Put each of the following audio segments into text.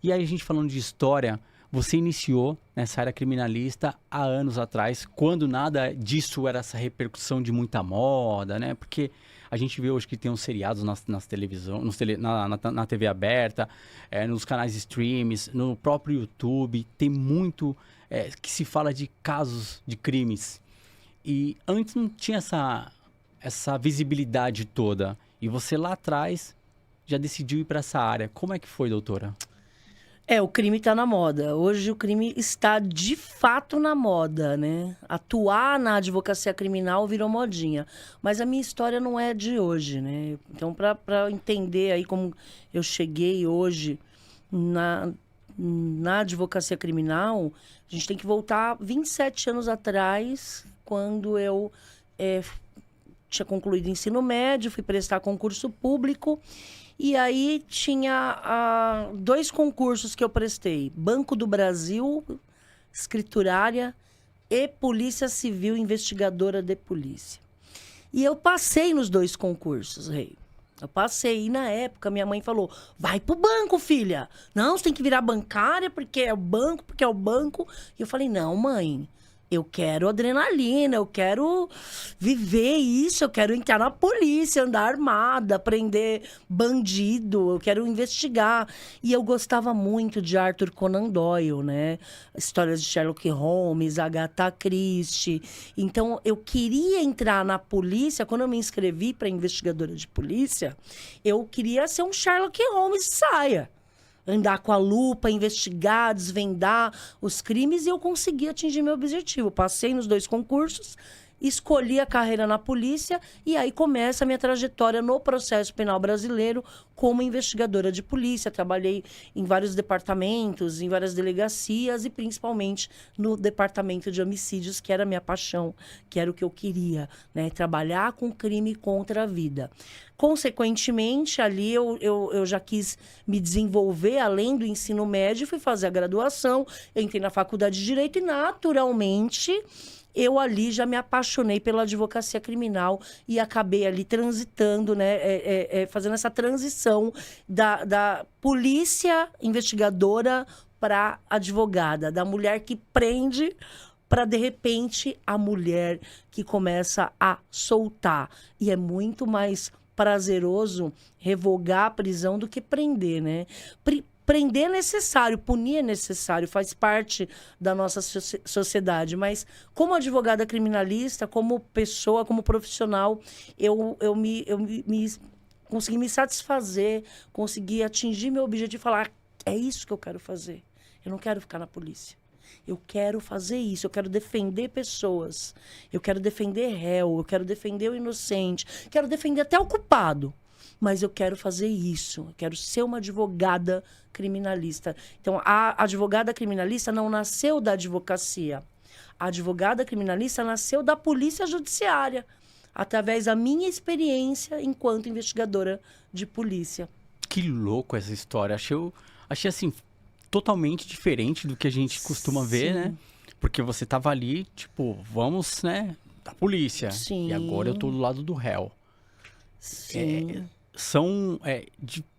E aí a gente falando de história, você iniciou nessa área criminalista há anos atrás, quando nada disso era essa repercussão de muita moda, né? Porque a gente vê hoje que tem uns seriados nas televisão, na TV aberta, nos canais de streams, no próprio YouTube, tem muito que se fala de casos de crimes. E antes não tinha essa visibilidade toda. E você lá atrás já decidiu ir para essa área. Como é que foi, doutora? O crime está na moda. Hoje o crime está de fato na moda, né? Atuar na advocacia criminal virou modinha. Mas a minha história não é de hoje, né? Então, para entender aí como eu cheguei hoje na advocacia criminal, a gente tem que voltar 27 anos atrás, quando eu tinha concluído o ensino médio, fui prestar concurso público. E aí tinha 2 concursos que eu prestei. Banco do Brasil, escriturária, e Polícia Civil Investigadora de Polícia. E eu passei nos 2 concursos, Rei. Eu passei. E na época minha mãe falou, vai pro banco, filha. Não, você tem que virar bancária porque é o banco, porque é o banco. E eu falei, não, mãe. Eu quero adrenalina, eu quero viver isso, eu quero entrar na polícia, andar armada, prender bandido, eu quero investigar. E eu gostava muito de Arthur Conan Doyle, né? Histórias de Sherlock Holmes, Agatha Christie. Então, eu queria entrar na polícia, quando eu me inscrevi para investigadora de polícia, eu queria ser um Sherlock Holmes de saia. Andar com a lupa, investigar, desvendar os crimes, e eu consegui atingir meu objetivo. Passei nos 2 concursos, escolhi a carreira na polícia, e aí começa a minha trajetória no processo penal brasileiro como investigadora de polícia. Trabalhei em vários departamentos, em várias delegacias, e principalmente no departamento de homicídios, que era a minha paixão, que era o que eu queria, né? Trabalhar com crime contra a vida. Consequentemente, ali eu já quis me desenvolver além do ensino médio, fui fazer a graduação, entrei na faculdade de Direito e, naturalmente, eu ali já me apaixonei pela advocacia criminal e acabei ali transitando, né, fazendo essa transição da polícia investigadora para advogada, da mulher que prende para, de repente, a mulher que começa a soltar. E é muito mais prazeroso revogar a prisão do que prender, né? Prender é necessário, punir é necessário, faz parte da nossa sociedade. Mas, como advogada criminalista, como pessoa, como profissional, eu consegui me satisfazer, consegui atingir meu objetivo e falar, é isso que eu quero fazer. Eu não quero ficar na polícia. Eu quero fazer isso, eu quero defender pessoas, eu quero defender réu, eu quero defender o inocente, quero defender até o culpado. Mas eu quero fazer isso, eu quero ser uma advogada criminalista. Então, a advogada criminalista não nasceu da advocacia. A advogada criminalista nasceu da polícia judiciária, através da minha experiência enquanto investigadora de polícia. Que louco essa história. Achei assim, totalmente diferente do que a gente costuma ver, né? Porque você tava ali, tipo, vamos, né, da polícia. Sim. E agora eu tô do lado do réu. Sim. São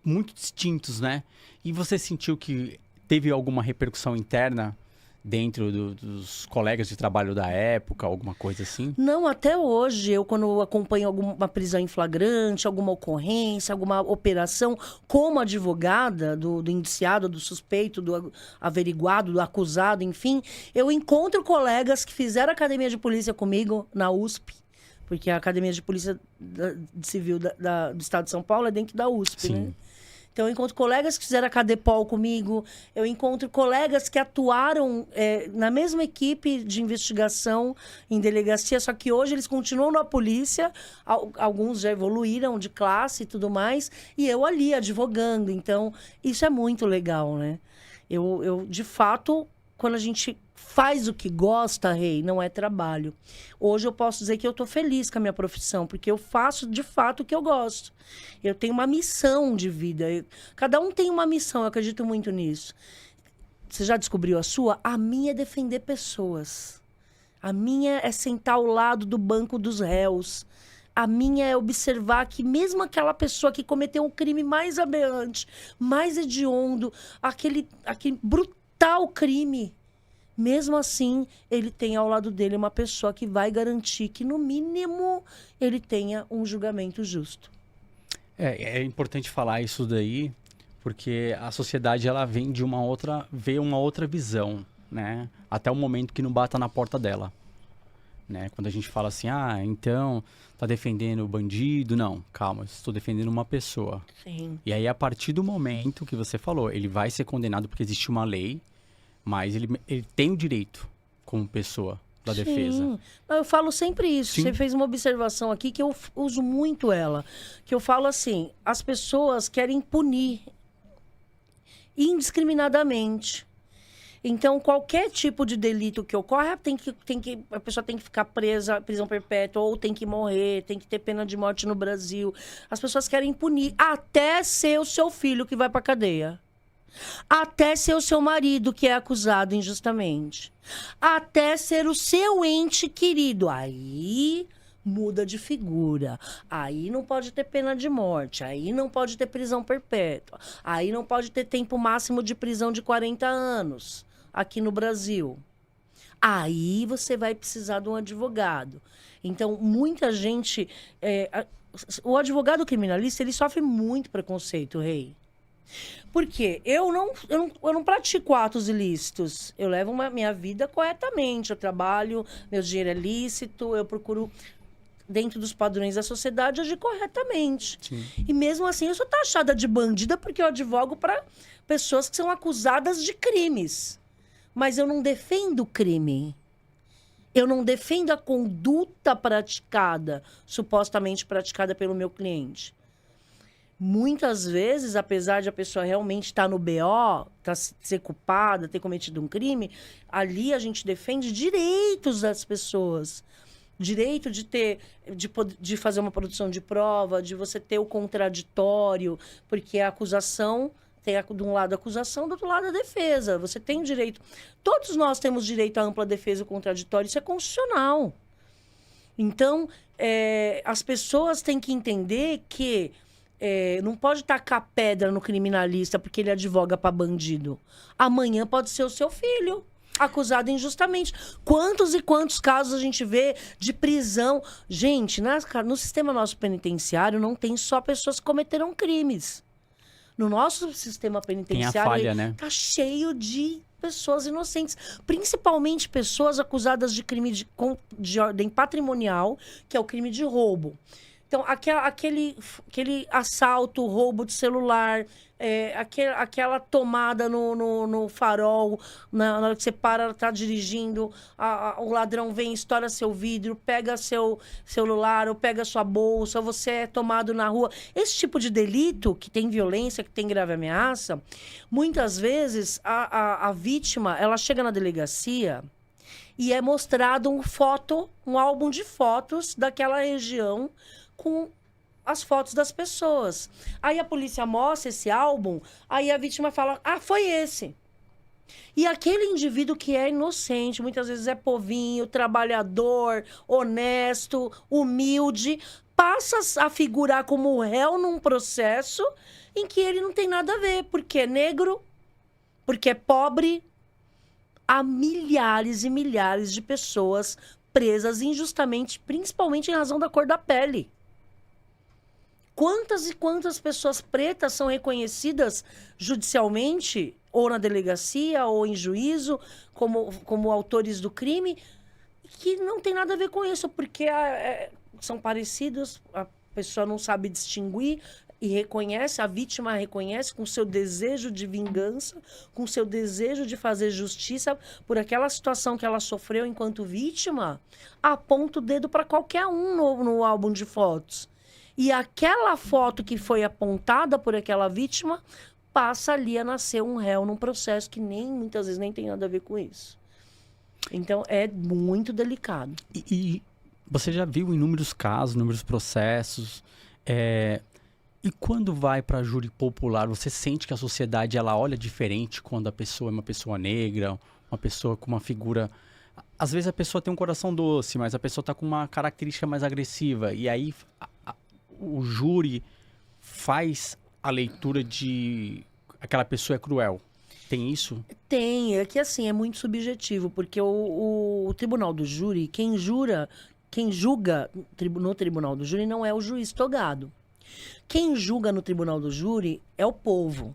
muito distintos, né? E você sentiu que teve alguma repercussão interna dentro dos colegas de trabalho da época, alguma coisa assim? Não, até hoje, quando acompanho alguma prisão em flagrante, alguma ocorrência, alguma operação, como advogada do indiciado, do suspeito, do averiguado, do acusado, enfim, eu encontro colegas que fizeram academia de polícia comigo na USP, porque a Academia de Polícia Civil do Estado de São Paulo é dentro da USP, Sim. né? Então, eu encontro colegas que fizeram a Cadepol comigo, eu encontro colegas que atuaram na mesma equipe de investigação em delegacia, só que hoje eles continuam na polícia, alguns já evoluíram de classe e tudo mais, e eu ali advogando. Então, isso é muito legal, né? Eu de fato, quando a gente faz o que gosta, Rei, não é trabalho. Hoje eu posso dizer que eu estou feliz com a minha profissão, porque eu faço de fato o que eu gosto. Eu tenho uma missão de vida. Cada um tem uma missão, eu acredito muito nisso. Você já descobriu a sua? A minha é defender pessoas. A minha é sentar ao lado do banco dos réus. A minha é observar que mesmo aquela pessoa que cometeu um crime mais aberrante, mais hediondo, aquele brutal crime, mesmo assim, ele tem ao lado dele uma pessoa que vai garantir que, no mínimo, ele tenha um julgamento justo. É importante falar isso daí, porque a sociedade ela vê uma outra visão, né? Até o momento que não bata na porta dela, né? Quando a gente fala assim, então tá defendendo o bandido, não, calma, estou defendendo uma pessoa. Sim. E aí a partir do momento que você falou, ele vai ser condenado porque existe uma lei, mas ele tem o direito como pessoa da defesa. Não, eu falo sempre isso. Sim. Você fez uma observação aqui que eu uso muito ela. Que eu falo assim, as pessoas querem punir indiscriminadamente. Então, qualquer tipo de delito que ocorre, a pessoa tem que ficar presa, prisão perpétua, ou tem que morrer, tem que ter pena de morte no Brasil. As pessoas querem punir até ser o seu filho que vai pra cadeia. Até ser o seu marido que é acusado injustamente. Até ser o seu ente querido. Aí muda de figura. Aí não pode ter pena de morte. Aí não pode ter prisão perpétua. Aí não pode ter tempo máximo de prisão de 40 anos aqui no Brasil. Aí você vai precisar de um advogado. Então, muita gente... o advogado criminalista, ele sofre muito preconceito, Rei. Por quê? Eu não pratico atos ilícitos. Eu levo minha vida corretamente. Eu trabalho, meu dinheiro é lícito, eu procuro, dentro dos padrões da sociedade, agir corretamente. Sim. E mesmo assim, eu sou taxada de bandida porque eu advogo para pessoas que são acusadas de crimes. Mas eu não defendo o crime. Eu não defendo a conduta praticada, supostamente praticada pelo meu cliente. Muitas vezes, apesar de a pessoa realmente estar no BO, ser culpada, ter cometido um crime, ali a gente defende direitos das pessoas. Direito de fazer uma produção de prova, de você ter o contraditório, porque a acusação tem de um lado a acusação, do outro lado a defesa. Você tem o direito. Todos nós temos direito à ampla defesa e contraditório, isso é constitucional. Então, as pessoas têm que entender que não pode tacar pedra no criminalista porque ele advoga para bandido. Amanhã pode ser o seu filho, acusado injustamente. Quantos e quantos casos a gente vê de prisão? Gente, no sistema nosso penitenciário não tem só pessoas que cometeram crimes. No nosso sistema penitenciário, tem a falha, né? Tá cheio de pessoas inocentes. Principalmente pessoas acusadas de crime de ordem patrimonial, que é o crime de roubo. Então, aquele assalto, roubo de celular, aquela tomada no farol, na hora que você para, tá dirigindo, o ladrão vem, estoura seu vidro, pega seu celular, ou pega sua bolsa, você é tomado na rua. Esse tipo de delito, que tem violência, que tem grave ameaça, muitas vezes a vítima, ela chega na delegacia e é mostrado um álbum de fotos daquela região, com as fotos das pessoas. Aí a polícia mostra esse álbum, aí a vítima fala, foi esse. E aquele indivíduo que é inocente, muitas vezes é povinho, trabalhador, honesto, humilde, passa a figurar como réu num processo em que ele não tem nada a ver, porque é negro, porque é pobre. Há milhares e milhares de pessoas presas injustamente, principalmente em razão da cor da pele. Quantas e quantas pessoas pretas são reconhecidas judicialmente, ou na delegacia, ou em juízo, como autores do crime, que não tem nada a ver com isso, porque são parecidos, a pessoa não sabe distinguir e reconhece, a vítima reconhece com seu desejo de vingança, com seu desejo de fazer justiça por aquela situação que ela sofreu enquanto vítima, aponta o dedo para qualquer um no álbum de fotos. E aquela foto que foi apontada por aquela vítima passa ali a nascer um réu num processo que muitas vezes nem tem nada a ver com isso. Então, é muito delicado. E você já viu inúmeros casos, inúmeros processos. E quando vai para júri popular, você sente que a sociedade ela olha diferente quando a pessoa é uma pessoa negra, uma pessoa com uma figura às vezes a pessoa tem um coração doce, mas a pessoa tá com uma característica mais agressiva. E aí o júri faz a leitura de aquela pessoa é cruel. Tem isso? Tem, é que assim, é muito subjetivo, porque o tribunal do júri, quem julga no tribunal do júri não é o juiz togado. Quem julga no tribunal do júri é o povo.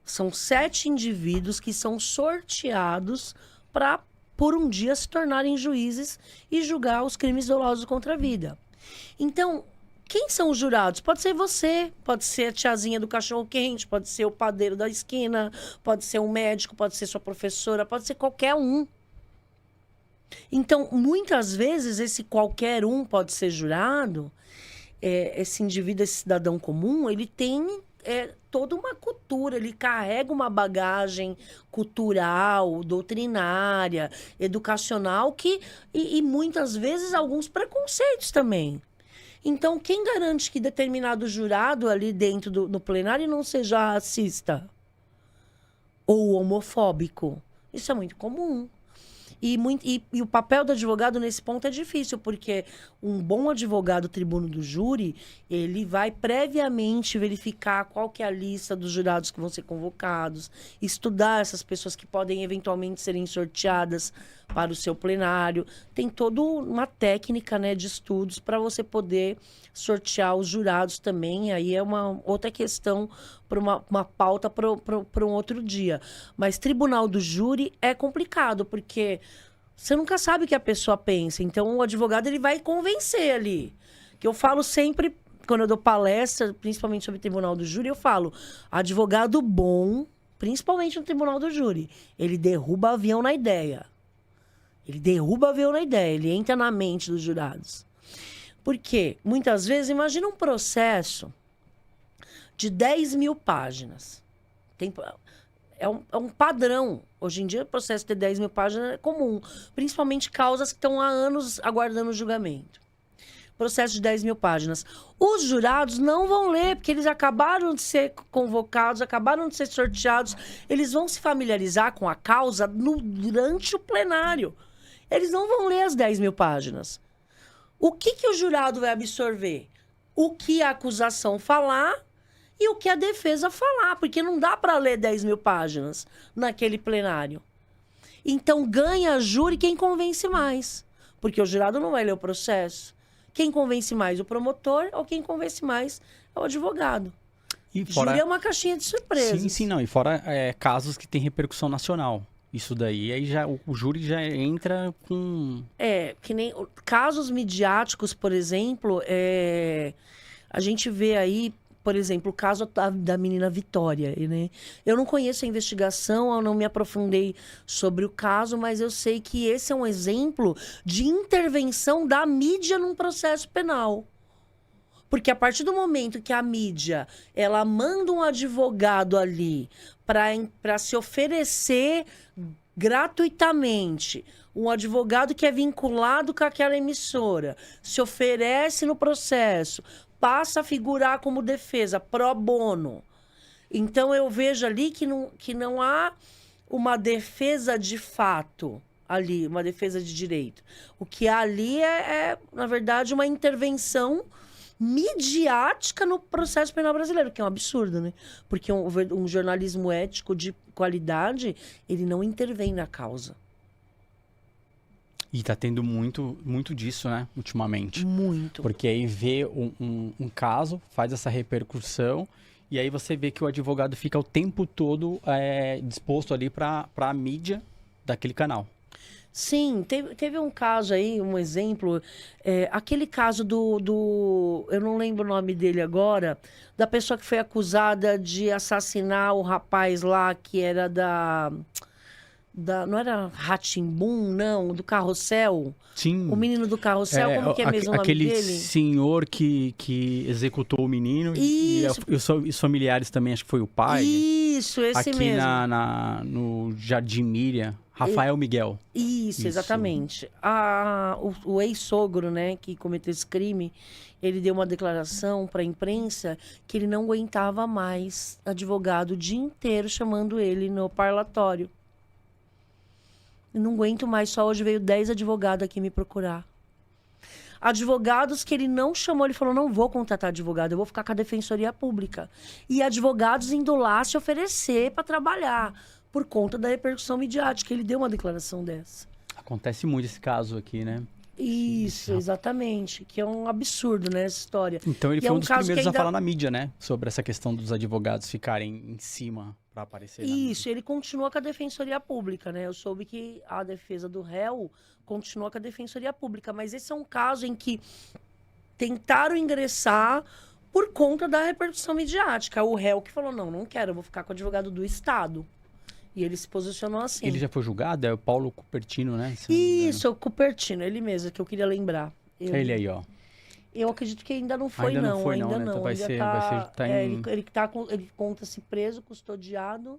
São 7 indivíduos que são sorteados para, por um dia, se tornarem juízes e julgar os crimes dolosos contra a vida. Então, quem são os jurados? Pode ser você, pode ser a tiazinha do cachorro-quente, pode ser o padeiro da esquina, pode ser um médico, pode ser sua professora, pode ser qualquer um. Então, muitas vezes, esse qualquer um pode ser jurado, esse indivíduo, esse cidadão comum, ele tem toda uma cultura, ele carrega uma bagagem cultural, doutrinária, educacional, e muitas vezes alguns preconceitos também. Então, quem garante que determinado jurado ali dentro do plenário não seja racista ou homofóbico? Isso é muito comum. E o papel do advogado nesse ponto é difícil, porque um bom advogado tribuno do júri, ele vai previamente verificar qual que é a lista dos jurados que vão ser convocados, estudar essas pessoas que podem eventualmente serem sorteadas para o seu plenário. Tem toda uma técnica, né, de estudos para você poder sortear os jurados também. Aí é uma outra questão para uma pauta para um outro dia. Mas tribunal do júri é complicado, porque você nunca sabe o que a pessoa pensa. Então, o advogado ele vai convencer ali. Que eu falo sempre, quando eu dou palestra, principalmente sobre tribunal do júri, eu falo, advogado bom, principalmente no tribunal do júri, ele derruba avião na ideia. Ele derruba avião na ideia, ele entra na mente dos jurados. Por quê? Muitas vezes, imagina um processo de 10 mil páginas. É um padrão. Hoje em dia, o processo de 10 mil páginas é comum. Principalmente causas que estão há anos aguardando julgamento. Processo de 10 mil páginas. Os jurados não vão ler, porque eles acabaram de ser convocados, acabaram de ser sorteados. Eles vão se familiarizar com a causa durante o plenário. Eles não vão ler as 10 mil páginas. O que o jurado vai absorver? O que a acusação falar e o que a defesa falar, porque não dá para ler 10 mil páginas naquele plenário. Então, ganha júri quem convence mais, porque o jurado não vai ler o processo. Quem convence mais, o promotor, ou quem convence mais é o advogado. E fora... Júri é uma caixinha de surpresas. Sim, não. E fora casos que têm repercussão nacional. Isso daí, aí já, o júri já entra com... Que nem casos midiáticos, por exemplo, a gente vê aí, por exemplo, o caso da menina Vitória, né? Eu não conheço a investigação, eu não me aprofundei sobre o caso, mas eu sei que esse é um exemplo de intervenção da mídia num processo penal. Porque a partir do momento que a mídia ela manda um advogado ali para se oferecer gratuitamente, um advogado que é vinculado com aquela emissora, se oferece no processo, passa a figurar como defesa, pro bono. Então, eu vejo ali que não há uma defesa de fato ali, uma defesa de direito. O que há ali na verdade, uma intervenção midiática no processo penal brasileiro, que é um absurdo, né? Porque um jornalismo ético de qualidade, ele não intervém na causa. E tá tendo muito disso, né, ultimamente. Muito. Porque aí vê um caso, faz essa repercussão, e aí você vê que o advogado fica o tempo todo disposto ali para a mídia daquele canal. Sim, teve um caso aí, um exemplo, aquele caso eu não lembro o nome dele agora, da pessoa que foi acusada de assassinar o rapaz lá que era não era Rá-Tim-Bum, não, do Carrossel. Sim. O menino do Carrossel, como que é mesmo o nome dele? Aquele senhor que executou o menino e os familiares também, acho que foi o pai. Isso, esse aqui mesmo. No Jardim Miriam, Rafael Miguel. Isso, exatamente. O ex-sogro, né, que cometeu esse crime, ele deu uma declaração para a imprensa que ele não aguentava mais advogado o dia inteiro chamando ele no parlatório. Não aguento mais, só hoje veio 10 advogados aqui me procurar. Advogados que ele não chamou, ele falou, não vou contratar advogado, eu vou ficar com a Defensoria Pública. E advogados indo lá se oferecer para trabalhar, por conta da repercussão midiática. Ele deu uma declaração dessa. Acontece muito esse caso aqui, né? Isso, exatamente. Que é um absurdo, né, essa história. Então ele E é foi um um dos caso que primeiros a ainda- falar na mídia, né? Sobre essa questão dos advogados ficarem em cima para aparecer na mídia. Isso, ele continua com a Defensoria Pública, né? Eu soube que a defesa do réu continua com a Defensoria Pública, mas esse é um caso em que tentaram ingressar por conta da repercussão midiática. O réu que falou, não quero, eu vou ficar com o advogado do Estado. E ele se posicionou assim. Ele já foi julgado? É o Paulo Cupertino, né? Se não me engano. Isso, o Cupertino, ele mesmo, que eu queria lembrar. É ele aí, ó. Eu acredito que ainda não foi, Ainda não não. foi, Ainda não, né? não. Então vai Ainda ser- tá, vai ser- tá em- ele conta-se preso, custodiado,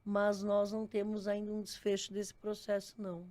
mas nós não temos ainda um desfecho desse processo, não.